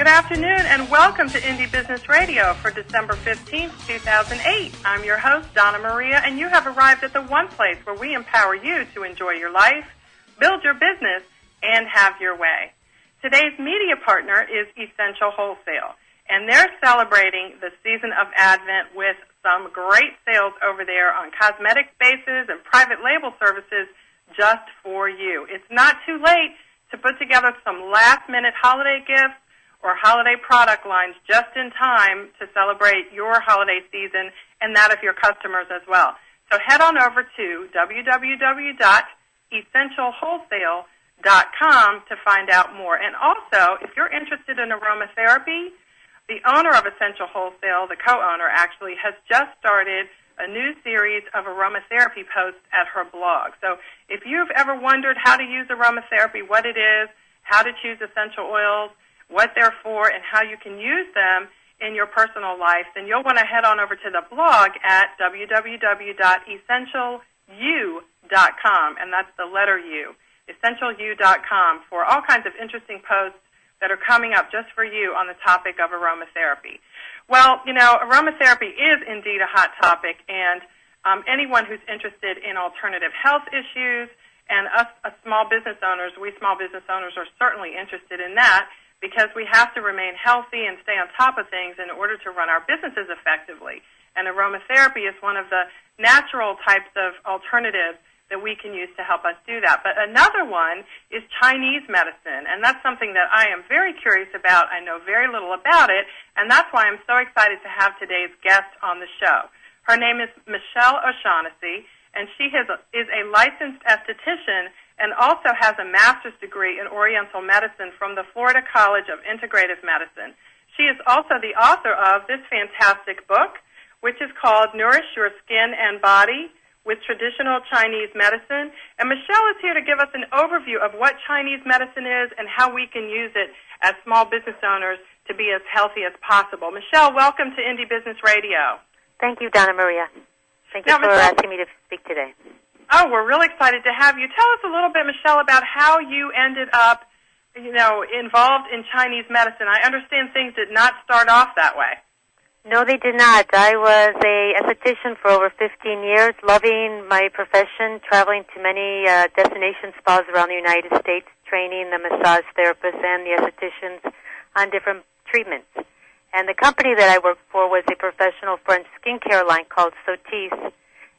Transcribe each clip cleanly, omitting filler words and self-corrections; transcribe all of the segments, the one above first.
Good afternoon and welcome to Indie Business Radio for December 15th, 2008. I'm your host, Donna Maria, and you have arrived at the one place where we empower you to enjoy your life, build your business, and have your way. Today's media partner is Essential Wholesale, and they're celebrating the season of Advent with some great sales over there on cosmetic spaces and private label services just for you. It's not too late to put together some last-minute holiday gifts or holiday product lines just in time to celebrate your holiday season and that of your customers as well. So head on over to www.essentialwholesale.com to find out more. And also, if you're interested in aromatherapy, the owner of Essential Wholesale, the co-owner actually, has just started a new series of aromatherapy posts at her blog. So if you've ever wondered how to use aromatherapy, what it is, how to choose essential oils, what they're for, and how you can use them in your personal life, then you'll want to head on over to the blog at www.essentialu.com, and that's the letter U, essentialu.com, for all kinds of interesting posts that are coming up just for you on the topic of aromatherapy. Well, you know, aromatherapy is indeed a hot topic, and anyone who's interested in alternative health issues, and us small business owners, we small business owners are certainly interested in that, because we have to remain healthy and stay on top of things in order to run our businesses effectively. And aromatherapy is one of the natural types of alternatives that we can use to help us do that. But another one is Chinese medicine, and that's something that I am very curious about. I know very little about it, and that's why I'm so excited to have today's guest on the show. Her name is Michelle O'Shaughnessy, and she is a licensed esthetician and also has a master's degree in Oriental Medicine from the Florida College of Integrative Medicine. She is also the author of this fantastic book, which is called Nourish Your Skin and Body with Traditional Chinese Medicine. And Michelle is here to give us an overview of what Chinese medicine is and how we can use it as small business owners to be as healthy as possible. Michelle, welcome to Indie Business Radio. Thank you, Donna Maria. Thank you for asking me to speak today. Oh, we're really excited to have you. Tell us a little bit, Michelle, about how you ended up, involved in Chinese medicine. I understand things did not start off that way. No, they did not. I was a esthetician for over 15 years, loving my profession, traveling to many destination spas around the United States, training the massage therapists and the estheticians on different treatments. And the company that I worked for was a professional French skincare line called Sotis,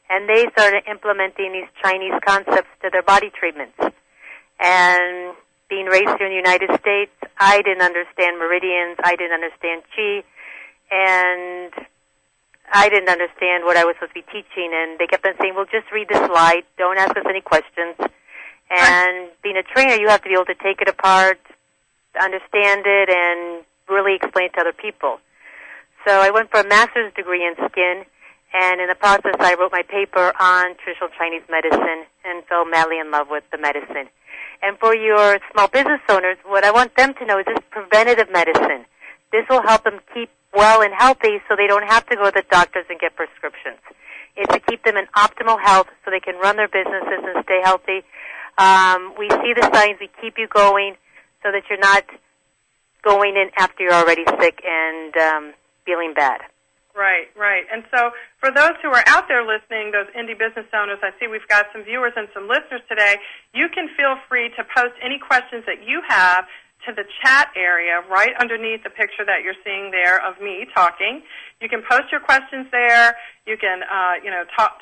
and they started implementing these Chinese concepts to their body treatments. And being raised here in the United States, I didn't understand meridians, I didn't understand qi, and I didn't understand what I was supposed to be teaching. And they kept on saying, well, just read the slide, don't ask us any questions. And being a trainer, you have to be able to take it apart, understand it, and really explain it to other people. So I went for a master's degree in skin, and in the process, I wrote my paper on traditional Chinese medicine and fell madly in love with the medicine. And for your small business owners, what I want them to know is this preventative medicine. This will help them keep well and healthy so they don't have to go to the doctors and get prescriptions. It's to keep them in optimal health so they can run their businesses and stay healthy. We see the signs. We keep you going so that you're not going in after you're already sick and feeling bad. Right, right. And so for those who are out there listening, those indie business owners, I see we've got some viewers and some listeners today. You can feel free to post any questions that you have to the chat area right underneath the picture that you're seeing there of me talking. You can post your questions there. You can,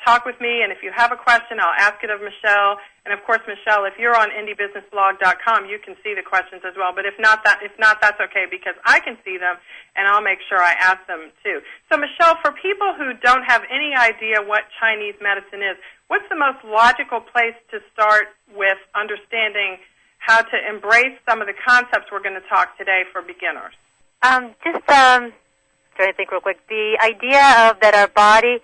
talk with me, and if you have a question, I'll ask it of Michelle. And of course, Michelle, if you're on indiebusinessblog.com, you can see the questions as well. But if not, that's okay because I can see them, and I'll make sure I ask them too. So, Michelle, for people who don't have any idea what Chinese medicine is, what's the most logical place to start with understanding how to embrace some of the concepts we're going to talk today for beginners? Trying to think real quick. The idea of that our body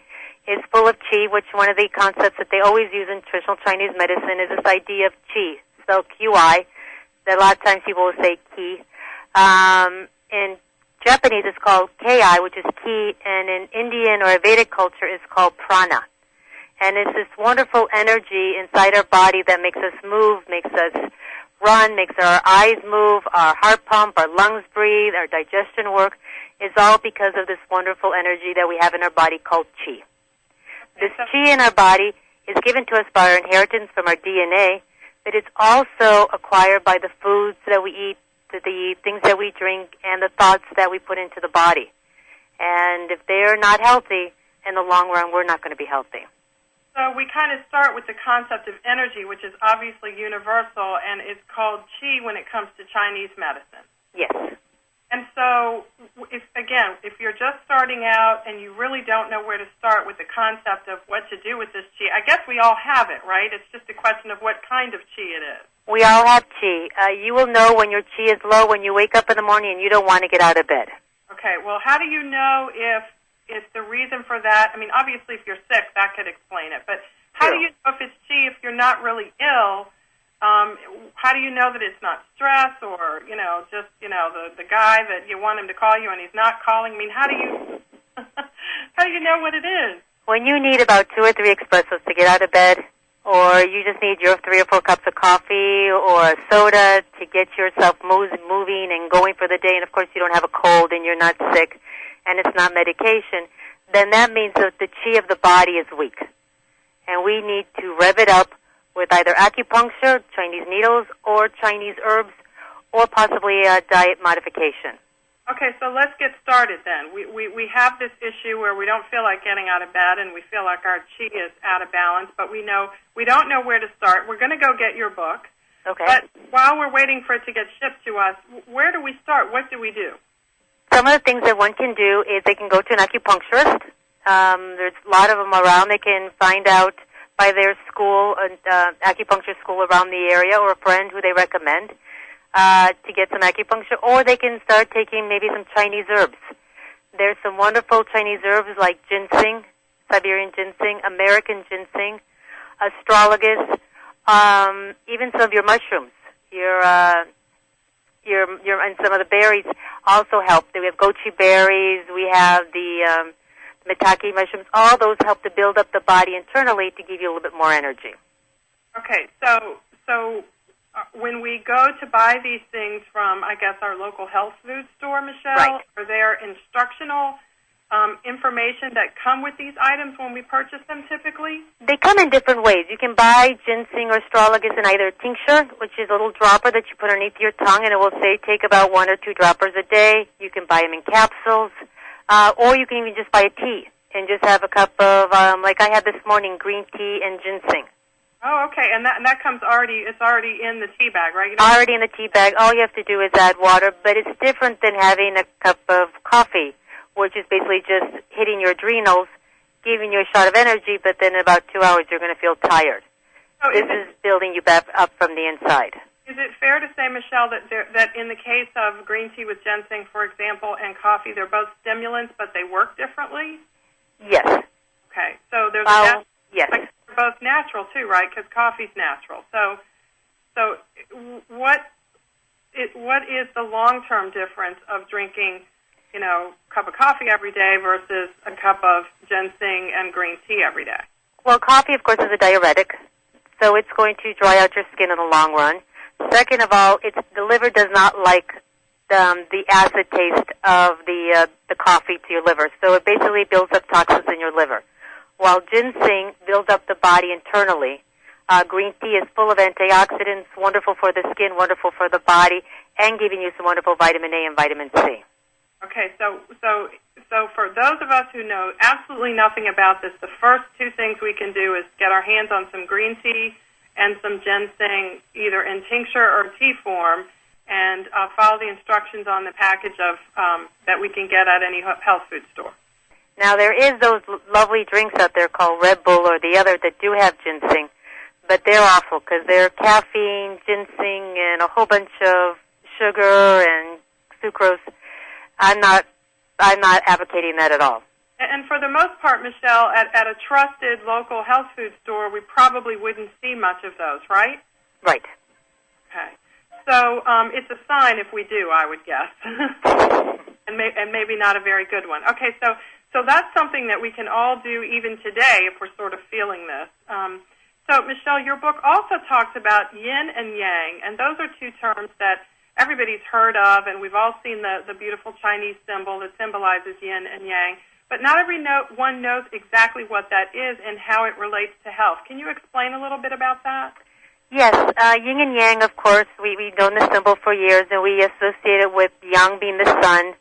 is full of qi, which one of the concepts that they always use in traditional Chinese medicine is this idea of qi, spelled Q-I, that a lot of times people will say ki. In Japanese it's called Ki, which is ki, and in Indian or Vedic culture it's called prana. And it's this wonderful energy inside our body that makes us move, makes us run, makes our eyes move, our heart pump, our lungs breathe, our digestion work, is all because of this wonderful energy that we have in our body called chi. This chi in our body is given to us by our inheritance from our DNA, but it's also acquired by the foods that we eat, the things that we drink, and the thoughts that we put into the body. And if they're not healthy, in the long run, we're not going to be healthy. So we kind of start with the concept of energy, which is obviously universal, and it's called chi when it comes to Chinese medicine. Yes. And so, if you're just starting out and you really don't know where to start with the concept of what to do with this chi, I guess we all have it, right? It's just a question of what kind of chi it is. We all have chi. You will know when your chi is low when you wake up in the morning and you don't want to get out of bed. Okay, well, how do you know if the reason for that, I mean, obviously if you're sick, that could explain it, but how do you know if it's chi if you're not really ill? How do you know that it's not stress or, just, the guy that you want him to call you and he's not calling? I mean, how do you know what it is? When you need about 2 or 3 espressos to get out of bed, or you just need your 3 or 4 cups of coffee or a soda to get yourself moving and going for the day, and of course you don't have a cold and you're not sick and it's not medication, then that means that the chi of the body is weak. And we need to rev it up with either acupuncture, Chinese needles, or Chinese herbs, or possibly a diet modification. Okay, so let's get started then. We have this issue where we don't feel like getting out of bed and we feel like our chi is out of balance, but we don't know where to start. We're going to go get your book. Okay. But while we're waiting for it to get shipped to us, where do we start? What do we do? Some of the things that one can do is they can go to an acupuncturist. There's a lot of them around. They can find out by their school, acupuncture school around the area, or a friend who they recommend to get some acupuncture, or they can start taking maybe some Chinese herbs. There's some wonderful Chinese herbs like ginseng, Siberian ginseng, American ginseng, astragalus, even some of your mushrooms, and some of the berries also help. We have goji berries, we have the maitake mushrooms. All those help to build up the body internally to give you a little bit more energy. Okay, so when we go to buy these things from, I guess, our local health food store, Michelle, right, are there instructional information that come with these items when we purchase them typically? They come in different ways. You can buy ginseng or astragalus in either a tincture, which is a little dropper that you put underneath your tongue, and it will say take about 1 or 2 droppers a day. You can buy them in capsules, or you can even just buy a tea and just have a cup of, like I had this morning, green tea and ginseng. Oh, okay, and that comes it's already in the tea bag, right? Already in the tea bag. All you have to do is add water, but it's different than having a cup of coffee, which is basically just hitting your adrenals, giving you a shot of energy, but then in about 2 hours you're going to feel tired. So this is building you back up from the inside. Is it fair to say, Michelle, that in the case of green tea with ginseng, for example, and coffee, they're both stimulants, but they work differently? Yes. Okay, so there's yes. Like they're both natural too, right? Because coffee's natural. So what is the long-term difference of drinking, a cup of coffee every day versus a cup of ginseng and green tea every day? Well, coffee, of course, is a diuretic, so it's going to dry out your skin in the long run. Second of all, the liver does not like the acid taste of the coffee to your liver, so it basically builds up toxins in your liver. While ginseng builds up the body internally, green tea is full of antioxidants, wonderful for the skin, wonderful for the body, and giving you some wonderful vitamin A and vitamin C. Okay, so for those of us who know absolutely nothing about this, the first 2 things we can do is get our hands on some green tea and some ginseng, either in tincture or tea form, and follow the instructions on the package of that we can get at any health food store. Now, there is those lovely drinks out there called Red Bull or the other that do have ginseng, but they're awful because they're caffeine, ginseng, and a whole bunch of sugar and sucrose. I'm not advocating that at all. And for the most part, Michelle, at a trusted local health food store, we probably wouldn't see much of those, right? Right. Okay. So it's a sign if we do, I would guess, and maybe not a very good one. Okay, so that's something that we can all do even today if we're sort of feeling this. So, Michelle, your book also talks about yin and yang, and those are two terms that everybody's heard of, and we've all seen the beautiful Chinese symbol that symbolizes yin and yang. But not everyone knows exactly what that is and how it relates to health. Can you explain a little bit about that? Yes, yin and yang, of course, we've known the symbol for years, and we associate it with yang being the sun,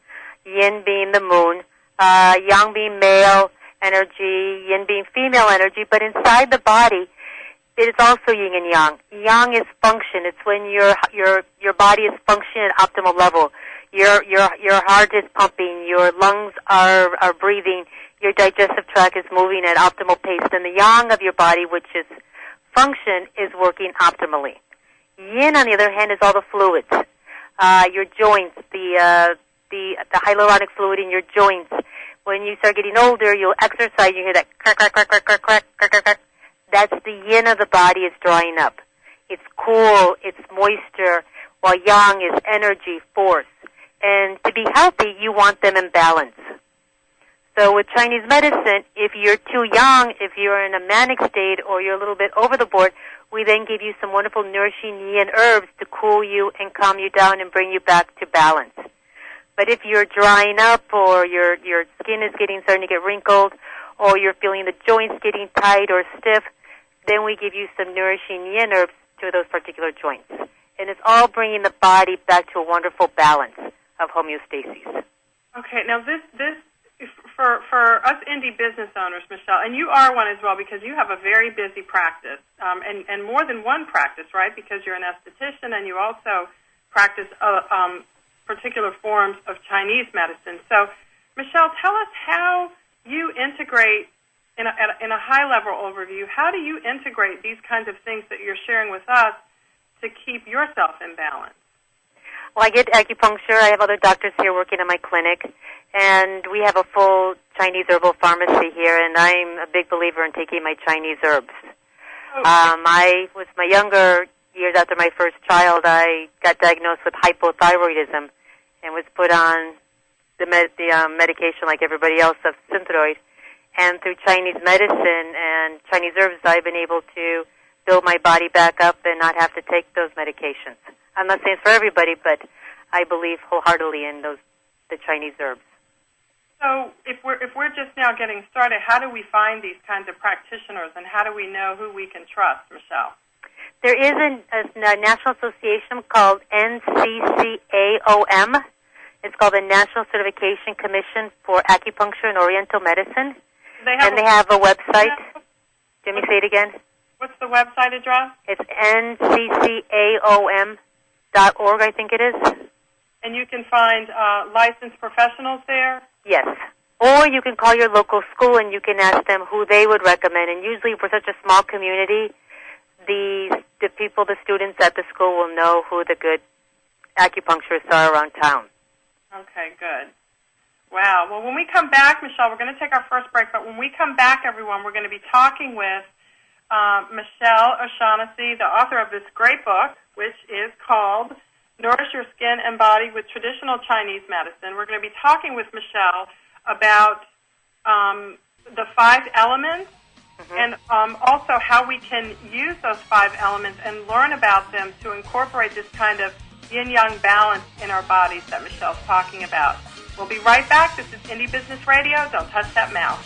yin being the moon, yang being male energy, yin being female energy, but inside the body, it is also yin and yang. Yang is function. It's when your body is functioning at optimal level. Your heart is pumping, your lungs are breathing, your digestive tract is moving at optimal pace. And the yang of your body, which is function, is working optimally. Yin, on the other hand, is all the fluids. Your joints, the hyaluronic fluid in your joints. When you start getting older, you'll exercise, you hear that crack, crack, crack, crack, crack, crack, crack, crack, crack. That's the yin of the body is drying up. It's cool, it's moisture, while yang is energy, force. And to be healthy, you want them in balance. So with Chinese medicine, if you're too young, if you're in a manic state, or you're a little bit over the board, we then give you some wonderful nourishing yin herbs to cool you and calm you down and bring you back to balance. But if you're drying up, or your skin is starting to get wrinkled, or you're feeling the joints getting tight or stiff, then we give you some nourishing yin herbs to those particular joints. And it's all bringing the body back to a wonderful balance of homeostasis. Okay, now this for us indie business owners, Michelle, and you are one as well because you have a very busy practice, and more than one practice, right? Because you're an esthetician and you also practice particular forms of Chinese medicine. So, Michelle, tell us how you integrate, in a high-level overview, how do you integrate these kinds of things that you're sharing with us to keep yourself in balance? Well, I get acupuncture. I have other doctors here working in my clinic, and we have a full Chinese herbal pharmacy here, and I'm a big believer in taking my Chinese herbs. Oh. I was my younger years after my first child, I got diagnosed with hypothyroidism and was put on the medication like everybody else of Synthroid. And through Chinese medicine and Chinese herbs, I've been able to build my body back up and not have to take those medications. I'm not saying it's for everybody, but I believe wholeheartedly in the Chinese herbs. So if we're just now getting started, how do we find these kinds of practitioners, and how do we know who we can trust, Michelle? There is a national association called NCCAOM. It's called the National Certification Commission for Acupuncture and Oriental Medicine. They have a website. Let me say it again. What's the website address? It's nccaom.org, I think it is. And you can find licensed professionals there? Yes. Or you can call your local school and you can ask them who they would recommend. And usually for such a small community, the people, the students at the school will know who the good acupuncturists are around town. Okay, good. Wow. Well, when we come back, Michelle, we're going to take our first break, but when we come back, everyone, we're going to be talking with Michelle O'Shaughnessy, the author of this great book, which is called Nourish Your Skin and Body with Traditional Chinese Medicine. We're going to be talking with Michelle about the 5 elements, and also how we can use those 5 elements and learn about them to incorporate this kind of yin-yang balance in our bodies that Michelle's talking about. We'll be right back. This is Indie Business Radio. Don't touch that mouse.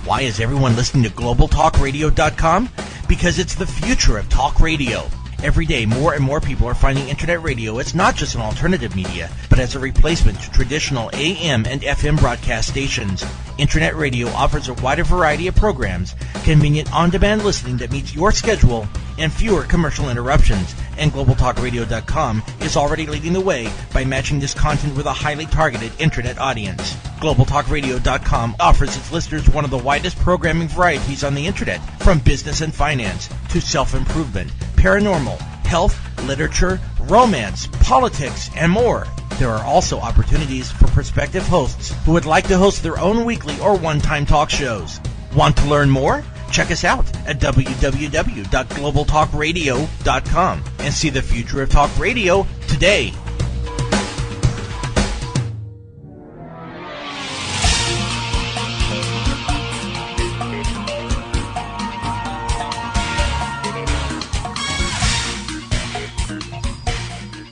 Why is everyone listening to GlobalTalkRadio.com? Because it's the future of talk radio. Every day, more and more people are finding Internet radio as not just an alternative media, but as a replacement to traditional AM and FM broadcast stations. Internet radio offers a wider variety of programs, convenient on-demand listening that meets your schedule, and fewer commercial interruptions. And GlobalTalkRadio.com is already leading the way by matching this content with a highly targeted Internet audience. GlobalTalkRadio.com offers its listeners one of the widest programming varieties on the Internet, from business and finance to self-improvement, paranormal, health, literature, romance, politics, and more. There are also opportunities for prospective hosts who would like to host their own weekly or one-time talk shows. Want to learn more? check us out at www.globaltalkradio.com and see the future of talk radio today.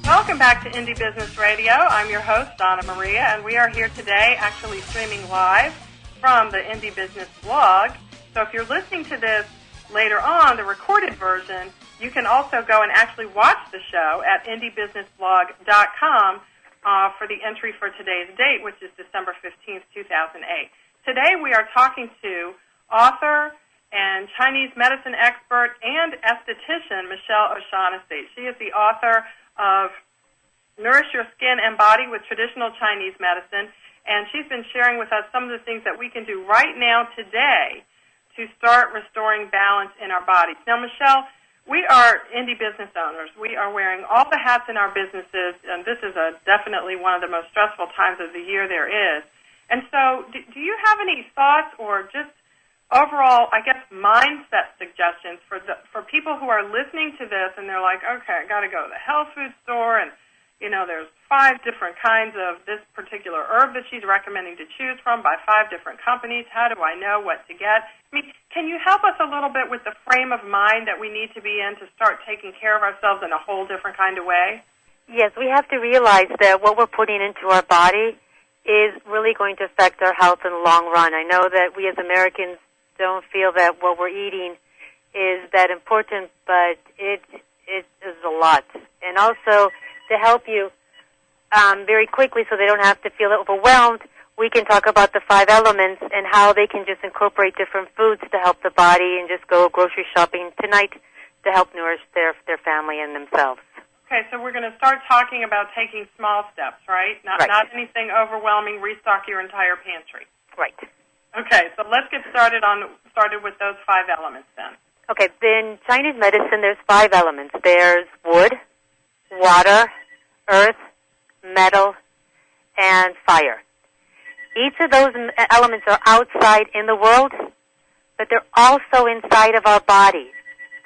Welcome back to Indie Business Radio. I'm your host, Donna Maria, and we are here today actually streaming live from the Indie Business blog. So if you're listening to this later on, the recorded version, you can also go and actually watch the show at indiebusinessblog.com for the entry for today's date, which is December 15th, 2008. Today we are talking to author and Chinese medicine expert and esthetician Michelle O'Shaughnessy. She is the author of Nourish Your Skin and Body with Traditional Chinese Medicine, and she's been sharing with us some of the things that we can do right now today to start restoring balance in our bodies. Now, Michelle, we are indie business owners. We are wearing all the hats in our businesses, and this is definitely one of the most stressful times of the year there is. And so do you have any thoughts or just overall, I guess, mindset suggestions for people who are listening to this and they're like, okay, I got to go to the health food store and, you know, there's 5 different kinds of this particular herb that she's recommending to choose from by 5 different companies. How do I know what to get? I mean, can you help us a little bit with the frame of mind that we need to be in to start taking care of ourselves in a whole different kind of way? Yes, we have to realize that what we're putting into our body is really going to affect our health in the long run. I know that we as Americans don't feel that what we're eating is that important, but it is a lot. And also, to help you very quickly so they don't have to feel overwhelmed, we can talk about the 5 elements and how they can just incorporate different foods to help the body and just go grocery shopping tonight to help nourish their family and themselves. Okay, so we're going to start talking about taking small steps, right? Not anything overwhelming, restock your entire pantry. Right. Okay, so let's get started with those 5 elements then. Okay, in Chinese medicine, there's 5 elements. There's wood, water, earth, metal, and fire. Each of those elements are outside in the world, but they're also inside of our body.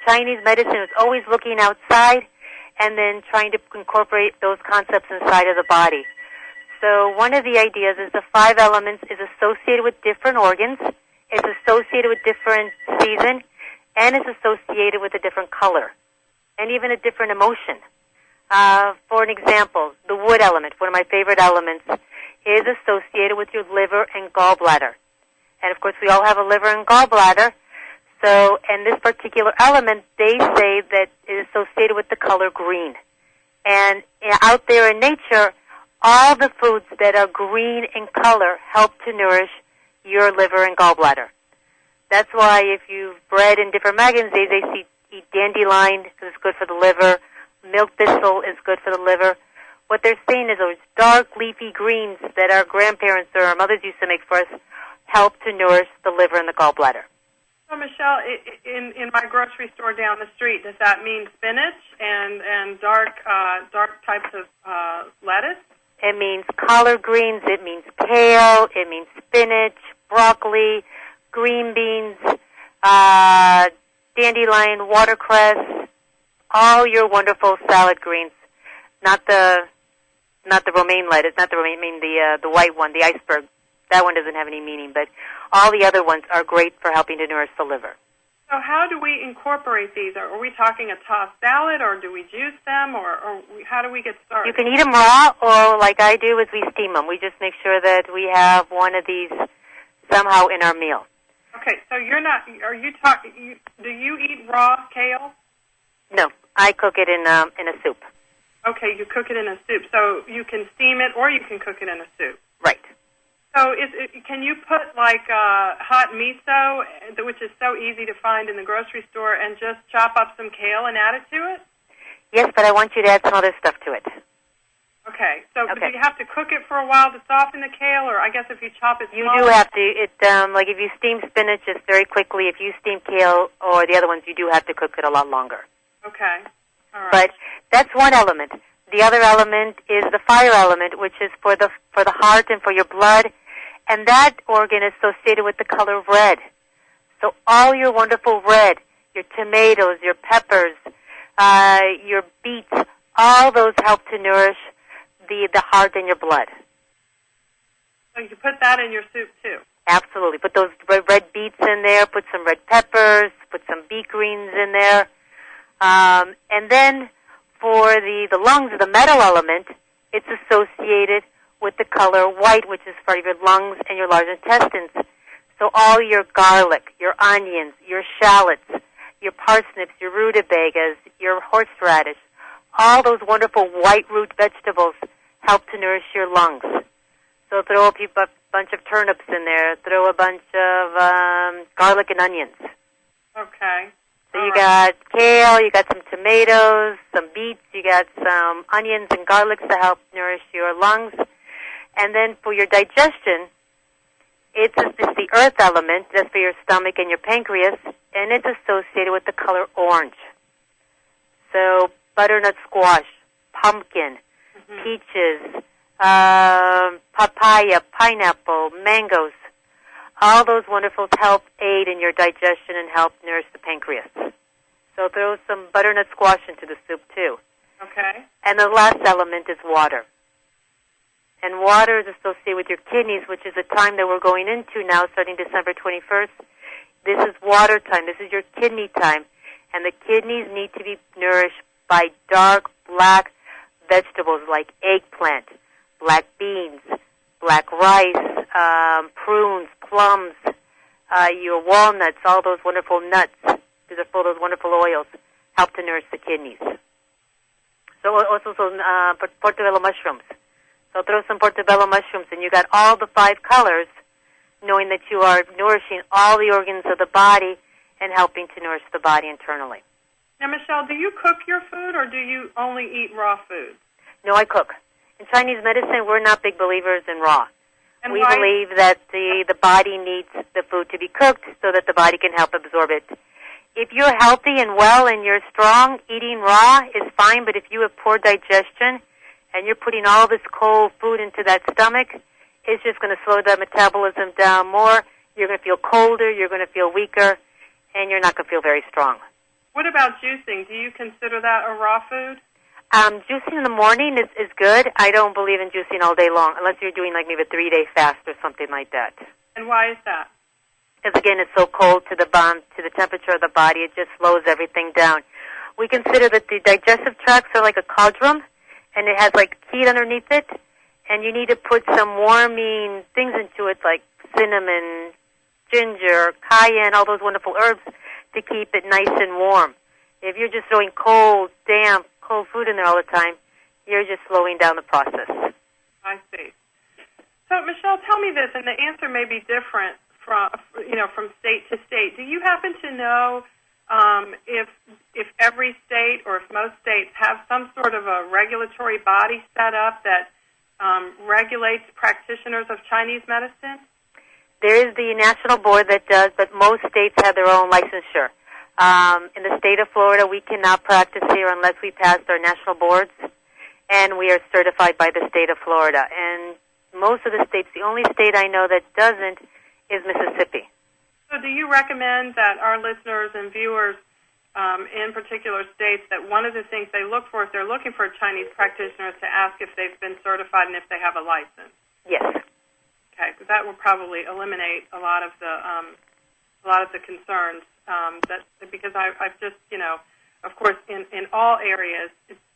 Chinese medicine is always looking outside and then trying to incorporate those concepts inside of the body. So one of the ideas is the 5 elements is associated with different organs, it's associated with different season, and it's associated with a different color, and even a different emotion. For an example, the wood element, one of my favorite elements, is associated with your liver and gallbladder. And of course, we all have a liver and gallbladder. So, and this particular element, they say that is associated with the color green. And out there in nature, all the foods that are green in color help to nourish your liver and gallbladder. That's why if you've read in different magazines, they say eat dandelion because it's good for the liver. Milk thistle is good for the liver. What they're saying is those dark leafy greens that our grandparents or our mothers used to make for us help to nourish the liver and the gallbladder. So, Michelle, in my grocery store down the street, does that mean spinach and dark types of lettuce? It means collard greens. It means kale. It means spinach, broccoli, green beans, dandelion, watercress, all your wonderful salad greens. Not the romaine lettuce, not the romaine, I mean the white one, the iceberg. That one doesn't have any meaning, but all the other ones are great for helping to nourish the liver. So how do we incorporate these? Are we talking a tossed salad, or do we juice them, or how do we get started? You can eat them raw, or like I do, is we steam them. We just make sure that we have one of these somehow in our meal. Okay, so do you eat raw kale? No, I cook it in a soup. Okay, you cook it in a soup. So you can steam it or you can cook it in a soup. Right. So can you put like hot miso, which is so easy to find in the grocery store, and just chop up some kale and add it to it? Yes, but I want you to add some other stuff to it. Okay. So do you have to cook it for a while to soften the kale, or I guess if you chop it small? You do have to. Like if you steam spinach, just very quickly. If you steam kale or the other ones, you do have to cook it a lot longer. Okay. All right. But that's one element. The other element is the fire element, which is for the heart and for your blood, and that organ is associated with the color red. So all your wonderful red, your tomatoes, your peppers, your beets, all those help to nourish the heart and your blood. So you can put that in your soup too. Absolutely. Put those red beets in there, put some red peppers, put some beet greens in there. And then for the lungs, the metal element, it's associated with the color white, which is part of your lungs and your large intestines. So all your garlic, your onions, your shallots, your parsnips, your rutabagas, your horseradish, all those wonderful white root vegetables help to nourish your lungs. So throw a bunch of turnips in there. Throw a bunch of garlic and onions. Okay. So you got kale, you got some tomatoes, some beets, you got some onions and garlics to help nourish your lungs. And then for your digestion, it's the earth element, that's for your stomach and your pancreas, and it's associated with the color orange. So butternut squash, pumpkin, peaches, papaya, pineapple, mangoes, all those wonderfuls help aid in your digestion and help nourish the pancreas. So throw some butternut squash into the soup too. Okay. And the last element is water. And water is associated with your kidneys, which is a time that we're going into now, starting December 21st. This is water time. This is your kidney time. And the kidneys need to be nourished by dark, black vegetables like eggplant, black beans, black rice, prunes, plums, your walnuts, all those wonderful nuts. These are full of those wonderful oils. Help to nourish the kidneys. So also some portobello mushrooms. So throw some portobello mushrooms, and you got all the 5 colors, knowing that you are nourishing all the organs of the body and helping to nourish the body internally. Now, Michelle, do you cook your food, or do you only eat raw food? No, I cook. In Chinese medicine, we're not big believers in raw. And we why? believe that the body needs the food to be cooked so that the body can help absorb it. If you're healthy and well and you're strong, eating raw is fine, but if you have poor digestion and you're putting all this cold food into that stomach, it's just going to slow that metabolism down more. You're going to feel colder, you're going to feel weaker, and you're not going to feel very strong. What about juicing? Do you consider that a raw food? Juicing in the morning is good. I don't believe in juicing all day long, unless you're doing like maybe a 3-day fast or something like that. And why is that? Because again, it's so cold to the temperature of the body, it just slows everything down. We consider that the digestive tracts are like a cauldron, and it has like heat underneath it, and you need to put some warming things into it, like cinnamon, ginger, cayenne, all those wonderful herbs to keep it nice and warm. If you're just throwing cold, damp, cold food in there all the time, you're just slowing down the process. I see. So, Michelle, tell me this, and the answer may be different from state to state. Do you happen to know if every state or if most states have some sort of a regulatory body set up that regulates practitioners of Chinese medicine? There is the national board that does, but most states have their own licensure. In the state of Florida, we cannot practice here unless we pass our national boards, and we are certified by the state of Florida. And most of the states, the only state I know that doesn't is Mississippi. So do you recommend that our listeners and viewers in particular states, that one of the things they look for if they're looking for a Chinese practitioner is to ask if they've been certified and if they have a license? Yes. Okay, because that will probably eliminate a lot of the concerns. Because I've just, of course, in all areas,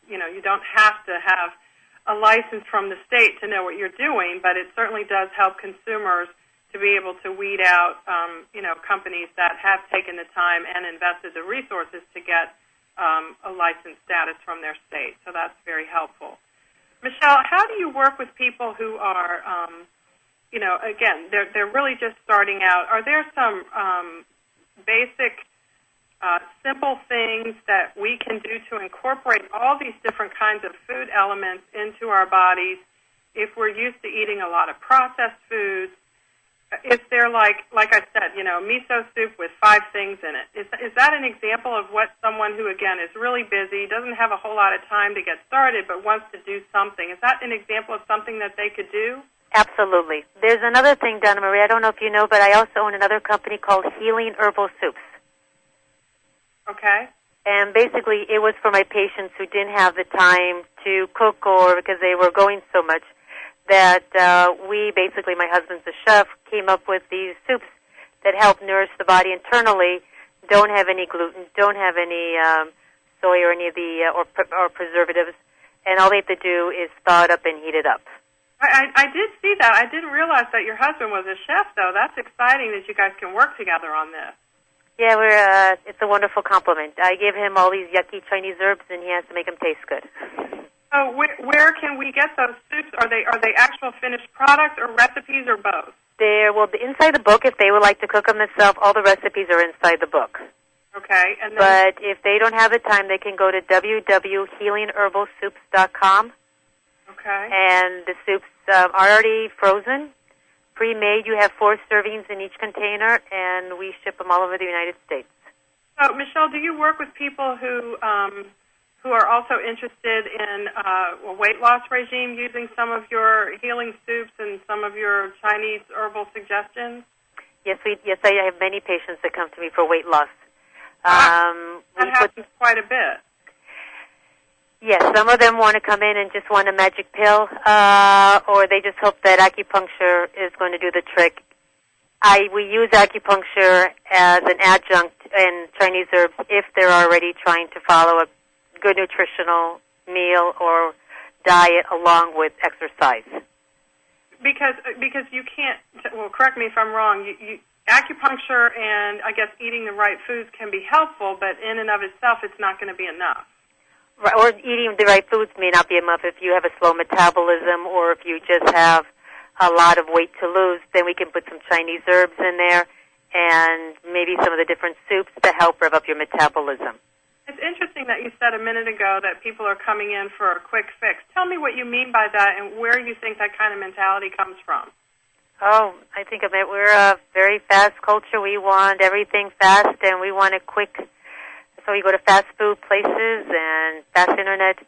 you don't have to have a license from the state to know what you're doing, but it certainly does help consumers to be able to weed out, companies that have taken the time and invested the resources to get a license status from their state. So that's very helpful. Michelle, how do you work with people who are, again, they're really just starting out? Are there some basic, simple things that we can do to incorporate all these different kinds of food elements into our bodies if we're used to eating a lot of processed foods? Is there, like I said, miso soup with 5 things in it? Is that an example of what someone who, again, is really busy, doesn't have a whole lot of time to get started, but wants to do something? Is that an example of something that they could do? Absolutely. There's another thing, Donna Marie, I don't know if you know, but I also own another company called Healing Herbal Soups. Okay. And basically, it was for my patients who didn't have the time to cook or because they were going so much that we basically, my husband's a chef, came up with these soups that help nourish the body internally, don't have any gluten, don't have any soy or any of the or preservatives, and all they have to do is thaw it up and heat it up. I did see that. I didn't realize that your husband was a chef, though. That's exciting that you guys can work together on this. Yeah, it's a wonderful compliment. I give him all these yucky Chinese herbs, and he has to make them taste good. So where can we get those soups? Are they actual finished products or recipes or both? There will be inside the book. If they would like to cook them themselves, all the recipes are inside the book. Okay. And then, but if they don't have the time, they can go to www.healingherbalsoups.com. Okay. And the soups are already frozen, pre-made. You have 4 servings in each container, and we ship them all over the United States. So, Michelle, do you work with people who are also interested in a weight loss regime using some of your healing soups and some of your Chinese herbal suggestions? Yes, I have many patients that come to me for weight loss. That happens quite a bit. Yes, some of them want to come in and just want a magic pill, or they just hope that acupuncture is going to do the trick. We use acupuncture as an adjunct in Chinese herbs if they're already trying to follow a good nutritional meal or diet along with exercise. Because you can't, well, correct me if I'm wrong, acupuncture and I guess eating the right foods can be helpful, but in and of itself it's not going to be enough. Right, or eating the right foods may not be enough if you have a slow metabolism or if you just have a lot of weight to lose. Then we can put some Chinese herbs in there and maybe some of the different soups to help rev up your metabolism. It's interesting that you said a minute ago that people are coming in for a quick fix. Tell me what you mean by that and where you think that kind of mentality comes from. Oh, I think of it. We're a very fast culture. We want everything fast and we want it quick. So we go to fast food places and fast internet.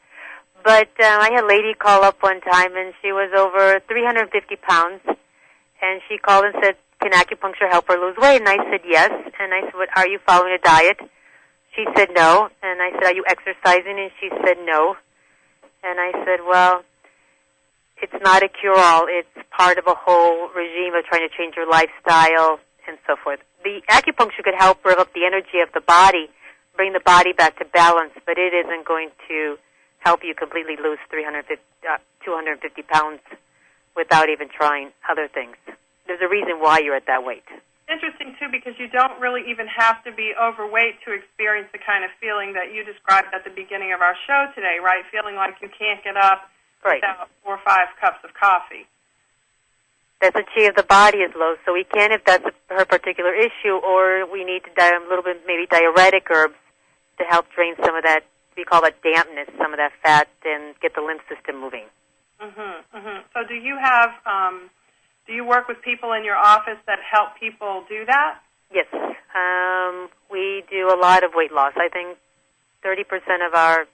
But I had a lady call up one time, and she was over 350 pounds. And she called and said, can acupuncture help her lose weight? And I said, yes. And I said, are you following a diet? She said, no. And I said, are you exercising? And she said, no. And I said, well, it's not a cure-all. It's part of a whole regime of trying to change your lifestyle and so forth. The acupuncture could help rev up the energy of the body, bring the body back to balance, but it isn't going to help you completely lose 250 pounds without even trying other things. There's a reason why you're at that weight. Interesting, too, because you don't really even have to be overweight to experience the kind of feeling that you described at the beginning of our show today, right? Feeling like you can't get up without 4 or 5 cups of coffee. That's the chi of the body is low, so we can, if that's her particular issue, or we need to a little bit maybe diuretic herbs to help drain some of that, we call it dampness, some of that fat, and get the lymph system moving. So do you have, do you work with people in your office that help people do that? Yes. We do a lot of weight loss. I think 30% of our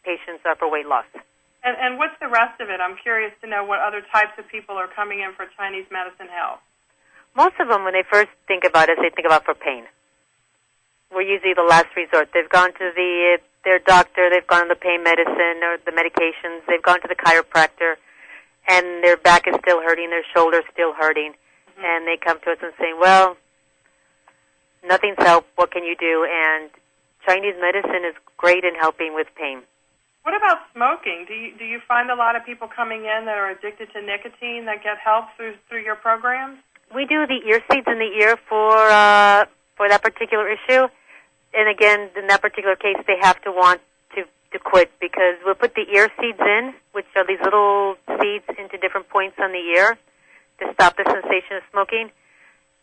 patients are for weight loss. And what's the rest of it? I'm curious to know what other types of people are coming in for Chinese medicine help. Most of them, when they first think about us, they think about for pain. We're usually the last resort. They've gone to their doctor, they've gone to the pain medicine or the medications, they've gone to the chiropractor, and their back is still hurting, their shoulder's still hurting, and they come to us and say, well, nothing's helped, what can you do? And Chinese medicine is great in helping with pain. What about smoking? Do you find a lot of people coming in that are addicted to nicotine that get help through your programs? We do the ear seeds in the ear for that particular issue. And again, in that particular case, they have to want to quit because we'll put the ear seeds in, which are these little seeds into different points on the ear to stop the sensation of smoking.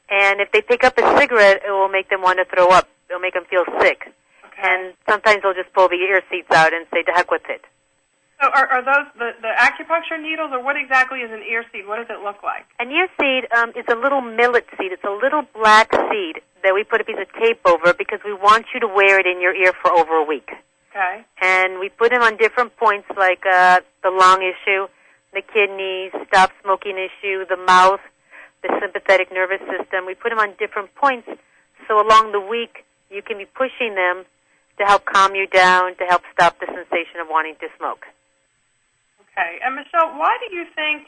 And if they pick up a cigarette, it will make them want to throw up. It'll make them feel sick. Okay. And sometimes they'll just pull the ear seeds out and say, to heck with it. So are those the acupuncture needles, or what exactly is an ear seed? What does it look like? An ear seed is a little millet seed. It's a little black seed that we put a piece of tape over because we want you to wear it in your ear for over a week. Okay. And we put them on different points, like the lung issue, the kidneys, stop smoking issue, the mouth, the sympathetic nervous system. We put them on different points, so along the week you can be pushing them to help calm you down, to help stop the sensation of wanting to smoke. Okay. And Michelle, why do you think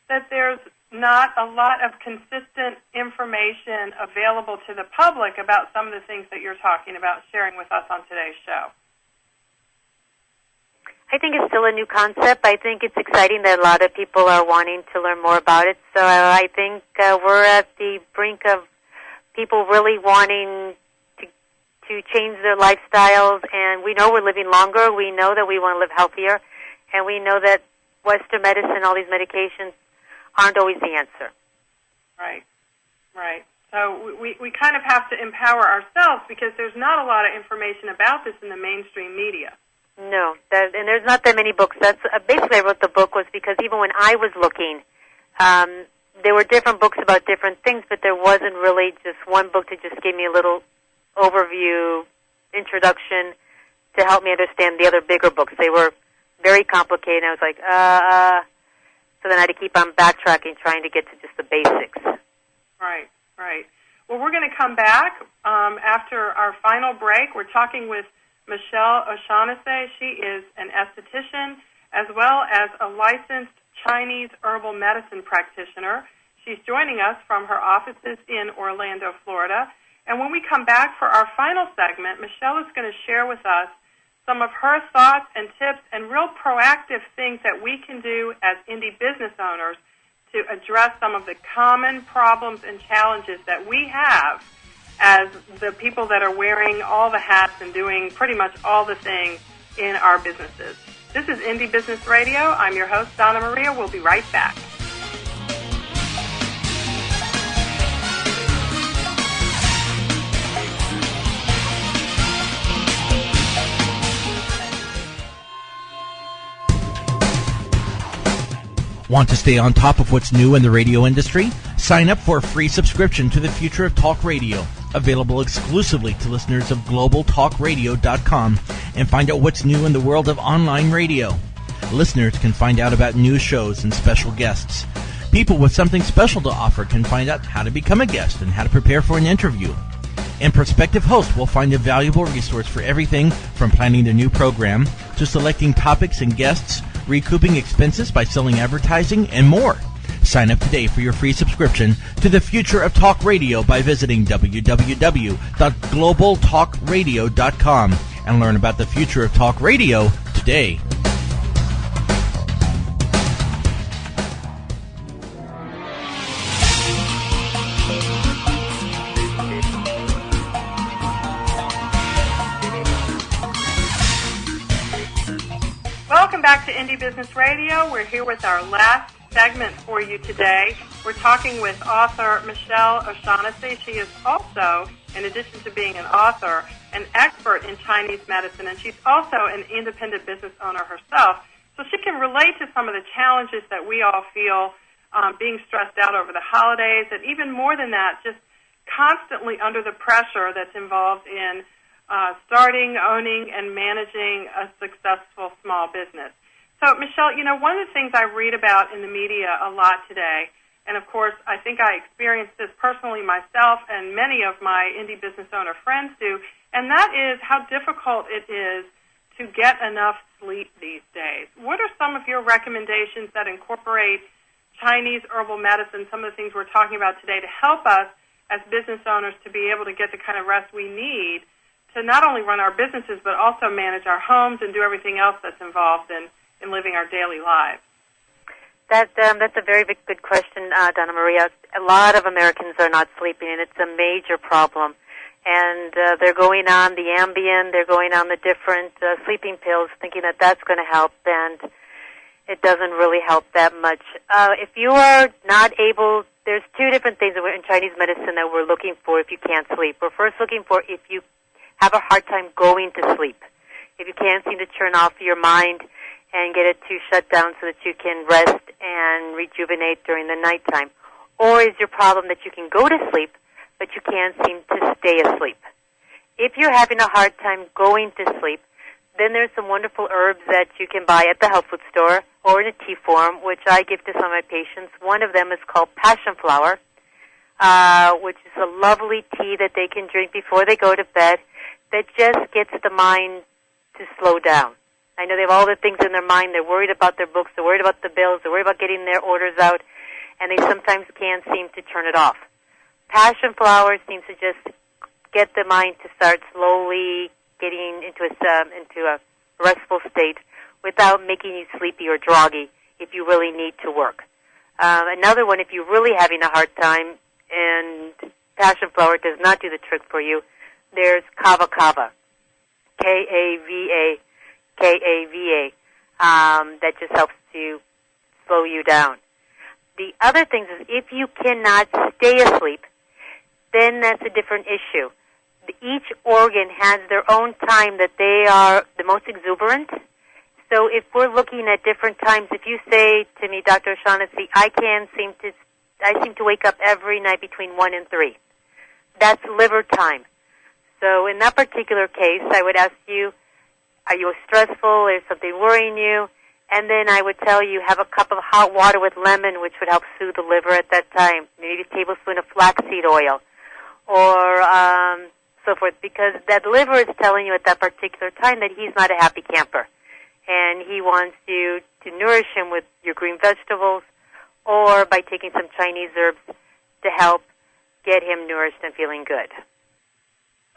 that there's not a lot of consistent information available to the public about some of the things that you're talking about sharing with us on today's show? I think it's still a new concept. I think it's exciting that a lot of people are wanting to learn more about it. So I think we're at the brink of people really wanting to change their lifestyles, and we know we're living longer. We know that we want to live healthier, and we know that Western medicine, all these medications, aren't always the answer. Right, right. So we kind of have to empower ourselves because there's not a lot of information about this in the mainstream media. No, and there's not that many books. That's basically I wrote the book was because even when I was looking, there were different books about different things, but there wasn't really just one book to just give me a little overview, introduction to help me understand the other bigger books. They were very complicated. I was like, so then I had to keep on backtracking, trying to get to just the basics. Right, right. Well, we're going to come back after our final break. We're talking with Michelle O'Shaughnessy. She is an esthetician as well as a licensed Chinese herbal medicine practitioner. She's joining us from her offices in Orlando, Florida. And when we come back for our final segment, Michelle is going to share with us some of her thoughts and tips and real proactive things that we can do as indie business owners to address some of the common problems and challenges that we have as the people that are wearing all the hats and doing pretty much all the things in our businesses. This is Indie Business Radio. I'm your host, Donna Maria. We'll be right back. Want to stay on top of what's new in the radio industry? Sign up for a free subscription to the Future of Talk Radio, available exclusively to listeners of globaltalkradio.com, and find out what's new in the world of online radio. Listeners can find out about new shows and special guests. People with something special to offer can find out how to become a guest and how to prepare for an interview. And prospective hosts will find a valuable resource for everything from planning a new program to selecting topics and guests, recouping expenses by selling advertising, and more. Sign up today for your free subscription to the Future of Talk Radio by visiting www.globaltalkradio.com and learn about the future of talk radio today. Welcome back to Indie Business Radio. We're here with our last segment for you today. We're talking with author Michelle O'Shaughnessy. She is also, in addition to being an author, an expert in Chinese medicine, and she's also an independent business owner herself. So she can relate to some of the challenges that we all feel being stressed out over the holidays, and even more than that, just constantly under the pressure that's involved in starting, owning, and managing a successful small business. So, Michelle, you know, one of the things I read about in the media a lot today, and of course I think I experienced this personally myself and many of my indie business owner friends do, and that is how difficult it is to get enough sleep these days. What are some of your recommendations that incorporate Chinese herbal medicine, some of the things we're talking about today, to help us as business owners to be able to get the kind of rest we need to not only run our businesses but also manage our homes and do everything else that's involved in living our daily lives? That's a very good question, Donna Maria. A lot of Americans are not sleeping, and it's a major problem. And they're going on the Ambien, they're going on the different sleeping pills, thinking that that's going to help, and it doesn't really help that much. If you are not able, there's two different things in Chinese medicine that we're looking for if you can't sleep. We're first looking for if you have a hard time going to sleep, if you can't seem to turn off your mind and get it to shut down so that you can rest and rejuvenate during the nighttime. Or is your problem that you can go to sleep, but you can't seem to stay asleep? If you're having a hard time going to sleep, then there's some wonderful herbs that you can buy at the health food store or in a tea form, which I give to some of my patients. One of them is called passion flower, which is a lovely tea that they can drink before they go to bed that just gets the mind to slow down. I know they have all the things in their mind. They're worried about their books. They're worried about the bills. They're worried about getting their orders out, and they sometimes can't seem to turn it off. Passion flower seems to just get the mind to start slowly getting into a restful state without making you sleepy or groggy if you really need to work. Another one, if you're really having a hard time and passion flower does not do the trick for you, there's kava kava, Kava, that just helps to slow you down. The other thing is if you cannot stay asleep, then that's a different issue. Each organ has their own time that they are the most exuberant. So if we're looking at different times, if you say to me, Dr. O'Shaughnessy, I seem to wake up every night between 1 and 3. That's liver time. So in that particular case, I would ask you, are you stressful? Is something worrying you? And then I would tell you, have a cup of hot water with lemon, which would help soothe the liver at that time. Maybe a tablespoon of flaxseed oil, or so forth, because that liver is telling you at that particular time that he's not a happy camper. And he wants you to nourish him with your green vegetables or by taking some Chinese herbs to help get him nourished and feeling good.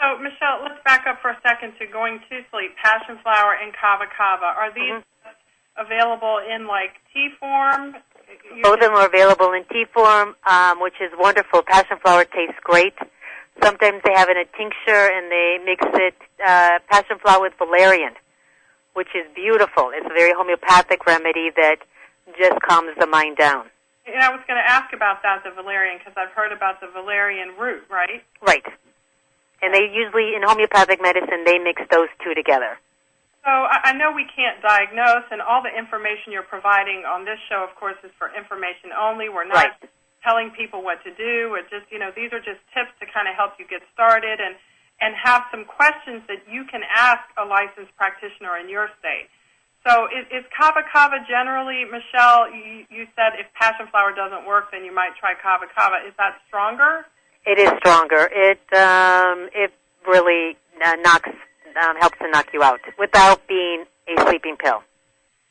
So, Michelle, let's back up for a second to going to sleep. Passion flower and kava kava. Are these available in, like, tea form? Both of them are available in tea form, which is wonderful. Passion flower tastes great. Sometimes they have it in a tincture, and they mix it, passion flower with valerian, which is beautiful. It's a very homeopathic remedy that just calms the mind down. And I was going to ask about that, the valerian, because I've heard about the valerian root, right? Right. And they usually, in homeopathic medicine, they mix those two together. So I know we can't diagnose, and all the information you're providing on this show, of course, is for information only. We're not telling people what to do. We're just, these are just tips to kind of help you get started and have some questions that you can ask a licensed practitioner in your state. So is kava kava generally, Michelle, you said if passion flower doesn't work, then you might try kava kava. Is that stronger? It is stronger. It really helps to knock you out without being a sleeping pill.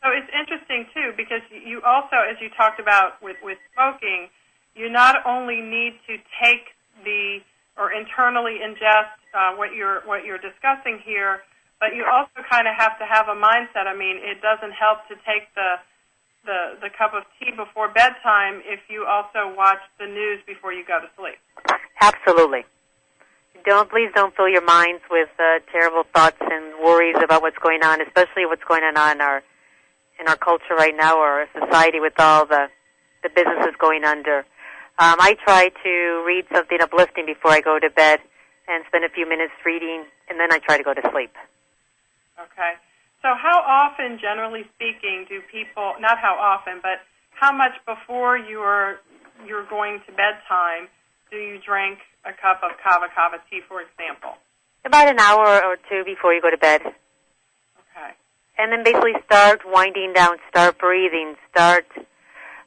So it's interesting, too, because you also, as you talked about with smoking, you not only need to take or internally ingest what you're discussing here, but you also kind of have to have a mindset. I mean, it doesn't help to take the cup of tea before bedtime if you also watch the news before you go to sleep. Absolutely. Please don't fill your minds with terrible thoughts and worries about what's going on, especially what's going on in our culture right now, or our society with all the businesses going under. I try to read something uplifting before I go to bed and spend a few minutes reading, and then I try to go to sleep. Okay. So how often, generally speaking, do people, not how often, but how much before you're going to bedtime do you drink a cup of kava kava tea, for example? About an hour or two before you go to bed. Okay. And then basically start winding down, start breathing, start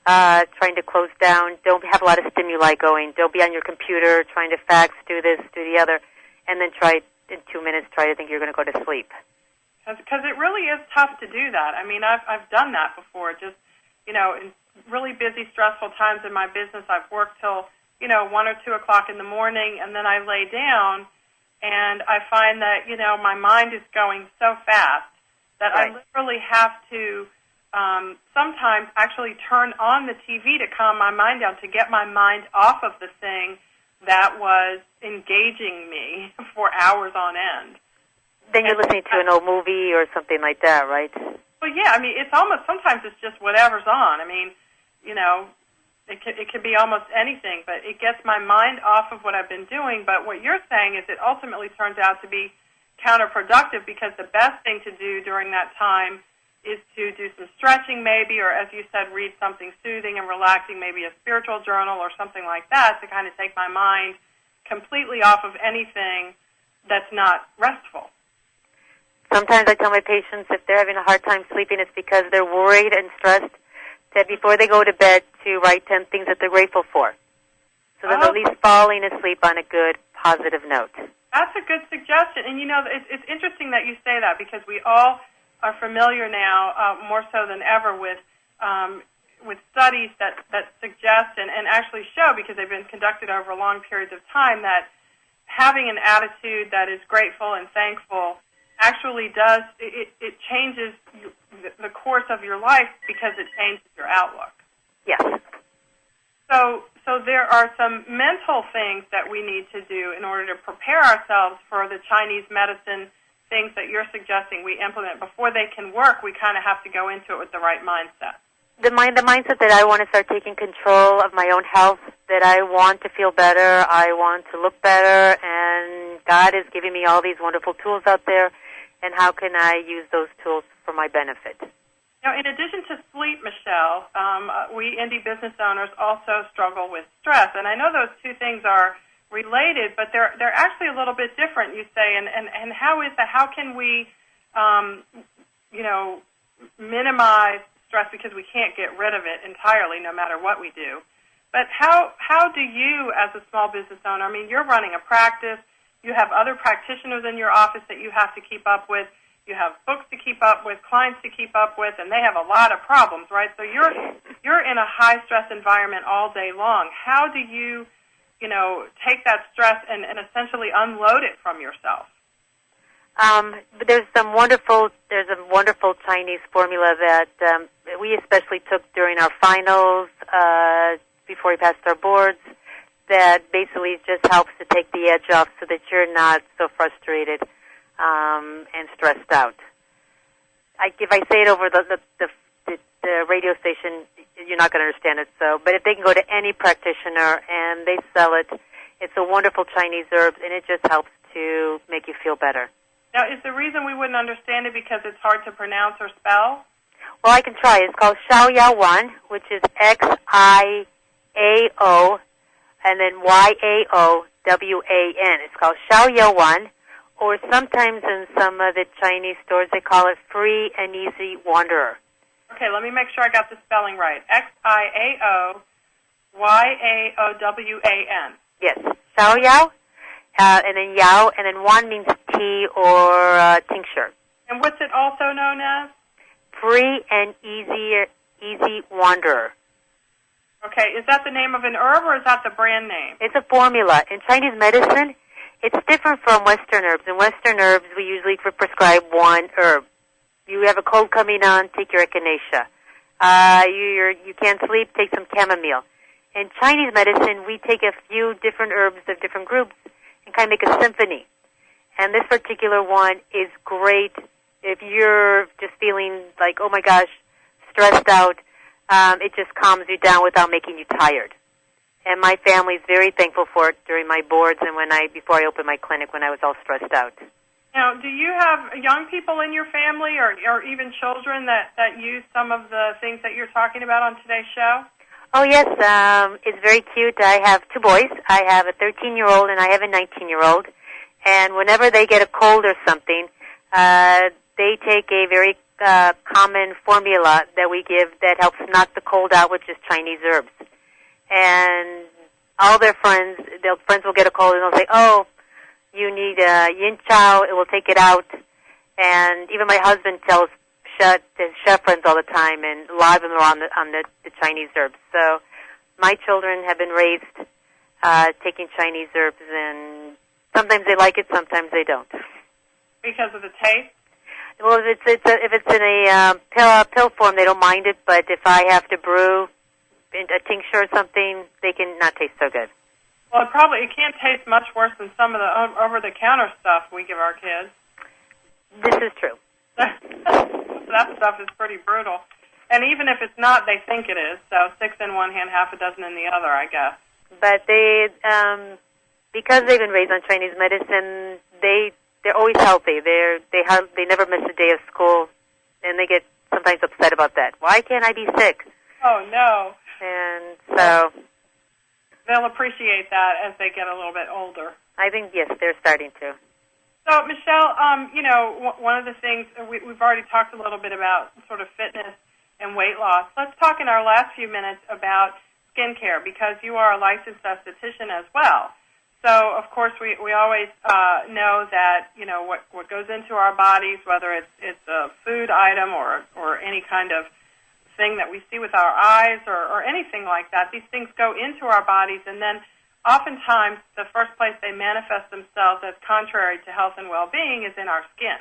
trying to close down. Don't have a lot of stimuli going. Don't be on your computer trying to fax, do this, do the other, and then in 2 minutes try to think you're going to go to sleep. Because it really is tough to do that. I mean, I've done that before. Just, in really busy, stressful times in my business, I've worked till 1 or 2 o'clock in the morning, and then I lay down, and I find that, my mind is going so fast that I literally have to sometimes actually turn on the TV to calm my mind down, to get my mind off of the thing that was engaging me for hours on end. Then you're listening to an old movie or something like that, right? Well, yeah, I mean, it's almost, sometimes it's just whatever's on. I mean, it could be almost anything, but it gets my mind off of what I've been doing. But what you're saying is it ultimately turns out to be counterproductive, because the best thing to do during that time is to do some stretching maybe, or as you said, read something soothing and relaxing, maybe a spiritual journal or something like that, to kind of take my mind completely off of anything that's not restful. Sometimes I tell my patients if they're having a hard time sleeping, it's because they're worried and stressed, that before they go to bed to write 10 things that they're grateful for. So then at least falling asleep on a good, positive note. That's a good suggestion. And, it's interesting that you say that because we all are familiar now, more so than ever, with studies that suggest and actually show, because they've been conducted over long periods of time, that having an attitude that is grateful and thankful actually does, it changes the course of your life because it changes your outlook. Yes. So there are some mental things that we need to do in order to prepare ourselves for the Chinese medicine things that you're suggesting we implement. Before they can work, we kind of have to go into it with the right mindset. The mindset that I want to start taking control of my own health, that I want to feel better, I want to look better, and God is giving me all these wonderful tools out there, and how can I use those tools for my benefit? Now, in addition to sleep, Michelle, we indie business owners also struggle with stress, and I know those two things are related, but they're actually a little bit different, you say, and how can we, minimize stress, because we can't get rid of it entirely no matter what we do. But how do you, as a small business owner, I mean, you're running a practice, you have other practitioners in your office that you have to keep up with, you have books to keep up with, clients to keep up with, and they have a lot of problems, right? So you're in a high-stress environment all day long. How do you, take that stress and essentially unload it from yourself? There's a wonderful Chinese formula that we especially took during our finals before we passed our boards, that basically just helps to take the edge off so that you're not so frustrated and stressed out. If I say it over the radio station, you're not going to understand it. But if they can go to any practitioner and they sell it, it's a wonderful Chinese herb, and it just helps to make you feel better. Now, is the reason we wouldn't understand it because it's hard to pronounce or spell? Well, I can try. It's called Xiaoyao-1, which is Xiao and then Yaowan. It's called Xiaoyao-1, or sometimes in some of the Chinese stores they call it Free and Easy Wanderer. Okay, let me make sure I got the spelling right. Xiaoyaowan. Yes, Xiaoyao. And then Yao, and then Wan means tea or tincture. And what's it also known as? Free and Easy Wanderer. Okay, is that the name of an herb or is that the brand name? It's a formula. In Chinese medicine, it's different from Western herbs. In Western herbs, we usually prescribe one herb. You have a cold coming on, take your echinacea. You can't sleep, take some chamomile. In Chinese medicine, we take a few different herbs of different groups and kind of make a symphony. And this particular one is great if you're just feeling like, oh my gosh, stressed out. It just calms you down without making you tired. And my family's very thankful for it during my boards and before I opened my clinic when I was all stressed out. Now, do you have young people in your family or even children that use some of the things that you're talking about on today's show? Oh, yes. It's very cute. I have two boys. I have a 13-year-old and I have a 19-year-old. And whenever they get a cold or something, they take a very common formula that we give that helps knock the cold out, which is Chinese herbs. And all their friends will get a cold and they'll say, oh, you need yin chow, it will take it out. And even my husband tells his chef friends all the time, and a lot of them are on the Chinese herbs. So my children have been raised taking Chinese herbs, and sometimes they like it, sometimes they don't. Because of the taste? Well, if it's in a pill form, they don't mind it. But if I have to brew a tincture or something, they can not taste so good. Well, it can't taste much worse than some of the over-the-counter stuff we give our kids. This is true. That stuff is pretty brutal. And even if it's not, they think it is. So 6 in one hand, half a dozen in the other, I guess. But they, because they've been raised on Chinese medicine, they're always healthy. They never miss a day of school, and they get sometimes upset about that. Why can't I be sick? Oh, no. And so they'll appreciate that as they get a little bit older. I think, yes, they're starting to. So, Michelle, one of the things, we've already talked a little bit about sort of fitness and weight loss. Let's talk in our last few minutes about skincare, because you are a licensed esthetician as well. So, of course, we always know that, what goes into our bodies, whether it's a food item or any kind of thing that we see with our eyes or anything like that, these things go into our bodies, and then oftentimes the first place they manifest themselves as contrary to health and well-being is in our skin.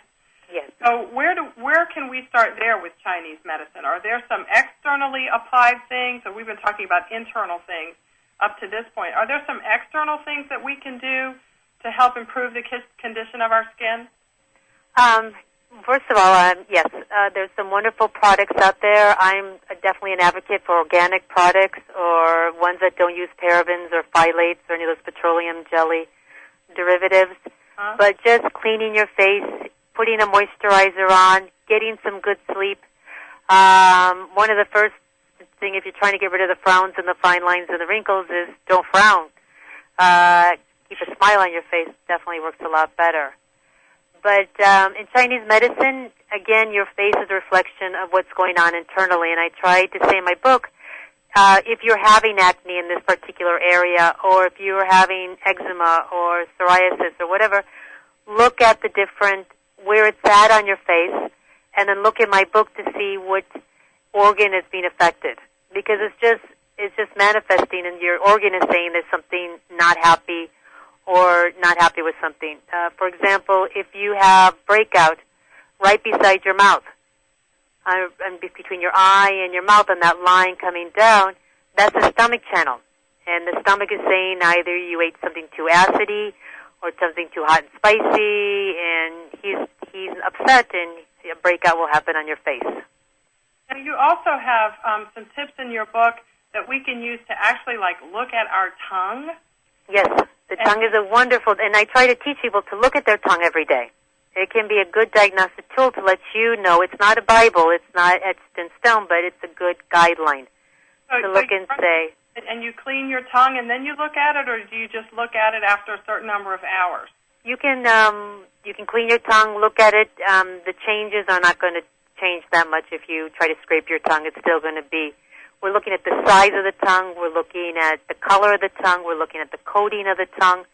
Yes. So where can we start there with Chinese medicine? Are there some externally applied things? So we've been talking about internal things up to this point. Are there some external things that we can do to help improve the condition of our skin? First of all, yes, there's some wonderful products out there. I'm definitely an advocate for organic products or ones that don't use parabens or phthalates or any of those petroleum jelly derivatives. But just cleaning your face, putting a moisturizer on, getting some good sleep. One of the first thing, if you're trying to get rid of the frowns and the fine lines and the wrinkles, is don't frown. Keep a smile on your face. Definitely works a lot better. But in Chinese medicine, again, your face is a reflection of what's going on internally. And I try to say in my book, if you're having acne in this particular area, or if you're having eczema or psoriasis or whatever, look at the different, where it's at on your face, and then look at my book to see what organ is being affected. Because it's just manifesting, and your organ is saying there's something not happy or not happy with something. For example, if you have breakout right beside your mouth, and between your eye and your mouth, and that line coming down, that's the stomach channel. And the stomach is saying either you ate something too acidy or something too hot and spicy, and he's upset, and a breakout will happen on your face. And you also have some tips in your book that we can use to actually, look at our tongue. Yes. The tongue is a wonderful, and I try to teach people to look at their tongue every day. It can be a good diagnostic tool to let you know. It's not a Bible, it's not etched in stone, but it's a good guideline to look and say. And you clean your tongue and then you look at it, or do you just look at it after a certain number of hours? You can clean your tongue, look at it. The changes are not going to change that much if you try to scrape your tongue. It's still going to be. We're looking at the size of the tongue, we're looking at the color of the tongue, we're looking at the coating of the tongue,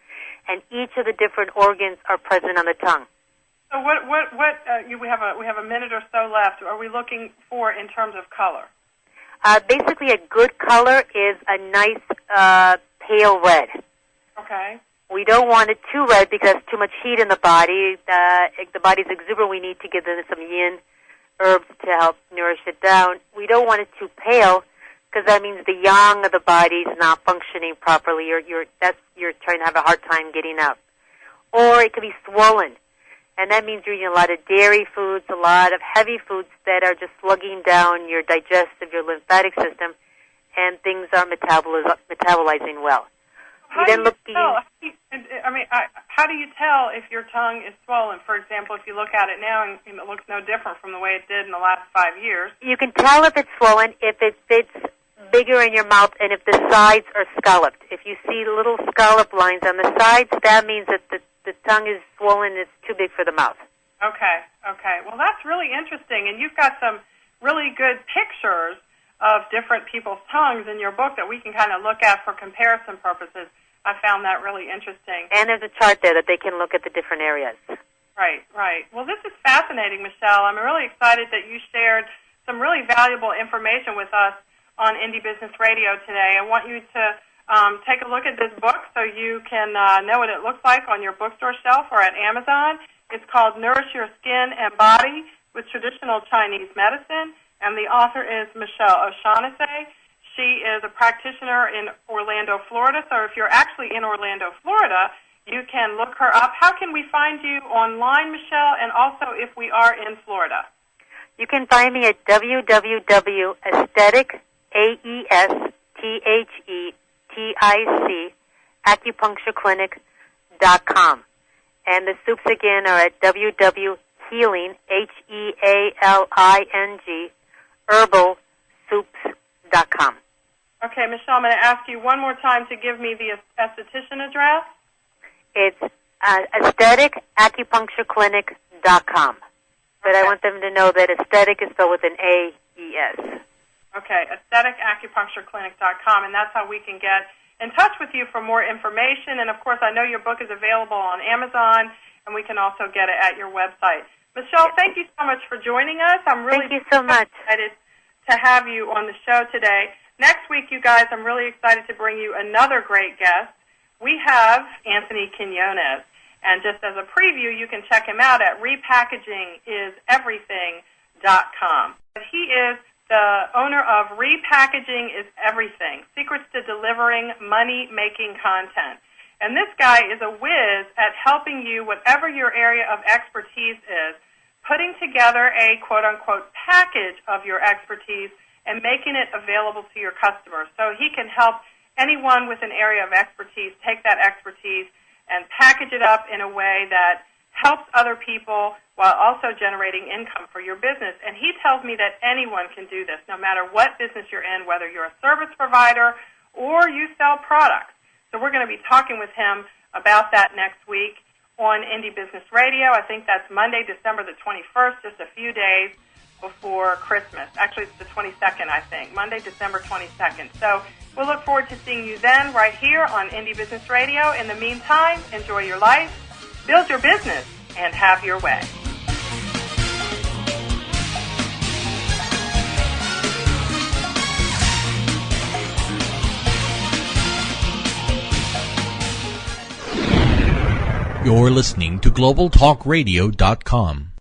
and each of the different organs are present on the tongue. So we have a minute or so left. Are we looking for in terms of color? Basically, a good color is a nice pale red. Okay. We don't want it too red because there's too much heat in the body. The body's exuberant. We need to give them some yin herbs to help nourish it down. We don't want it too pale, because that means the yang of the body is not functioning properly. You're trying to have a hard time getting up. Or it could be swollen, and that means you're eating a lot of dairy foods, a lot of heavy foods that are just slugging down your digestive, your lymphatic system, and things aren't metabolizing well. How do you tell if your tongue is swollen? For example, if you look at it now and it looks no different from the way it did in the last 5 years. You can tell if it's swollen, if it's bigger in your mouth, and if the sides are scalloped. If you see little scallop lines on the sides, that means that the tongue is swollen and it's too big for the mouth. Okay. Well, that's really interesting, and you've got some really good pictures of different people's tongues in your book that we can kind of look at for comparison purposes. I found that really interesting. And there's a chart there that they can look at the different areas. Right. Well, this is fascinating, Michelle. I'm really excited that you shared some really valuable information with us on Indie Business Radio today. I want you to take a look at this book so you can know what it looks like on your bookstore shelf or at Amazon. It's called Nourish Your Skin and Body with Traditional Chinese Medicine, and the author is Michelle O'Shaughnessy. She is a practitioner in Orlando, Florida. So if you're actually in Orlando, Florida, you can look her up. How can we find you online, Michelle, and also if we are in Florida? You can find me at acupunctureclinic.com. And the soups again are at www.healing, HEALING, herbalsoups.com. Okay, Michelle, I'm going to ask you one more time to give me the esthetician address. It's AestheticAcupunctureClinic.com. But I want them to know that aesthetic is spelled with an A-E-S. Okay, AestheticAcupunctureClinic.com, and that's how we can get in touch with you for more information. And, of course, I know your book is available on Amazon, and we can also get it at your website. Michelle, thank you so much for joining us. I'm really Thank you so much. excited to have you on the show today. Next week, you guys, I'm really excited to bring you another great guest. We have Anthony Quinones. And just as a preview, you can check him out at repackagingiseverything.com. He is the owner of Repackaging is Everything, Secrets to Delivering Money-Making Content. And this guy is a whiz at helping you, whatever your area of expertise is, putting together a quote-unquote package of your expertise and making it available to your customers. So he can help anyone with an area of expertise take that expertise and package it up in a way that helps other people while also generating income for your business. And he tells me that anyone can do this, no matter what business you're in, whether you're a service provider or you sell products. So we're going to be talking with him about that next week on Indie Business Radio. I think that's Monday, December the 21st, just a few days before Christmas. Actually, it's the 22nd, I think, Monday, December 22nd. So we'll look forward to seeing you then right here on Indie Business Radio. In the meantime, enjoy your life, build your business, and have your way. You're listening to GlobalTalkRadio.com.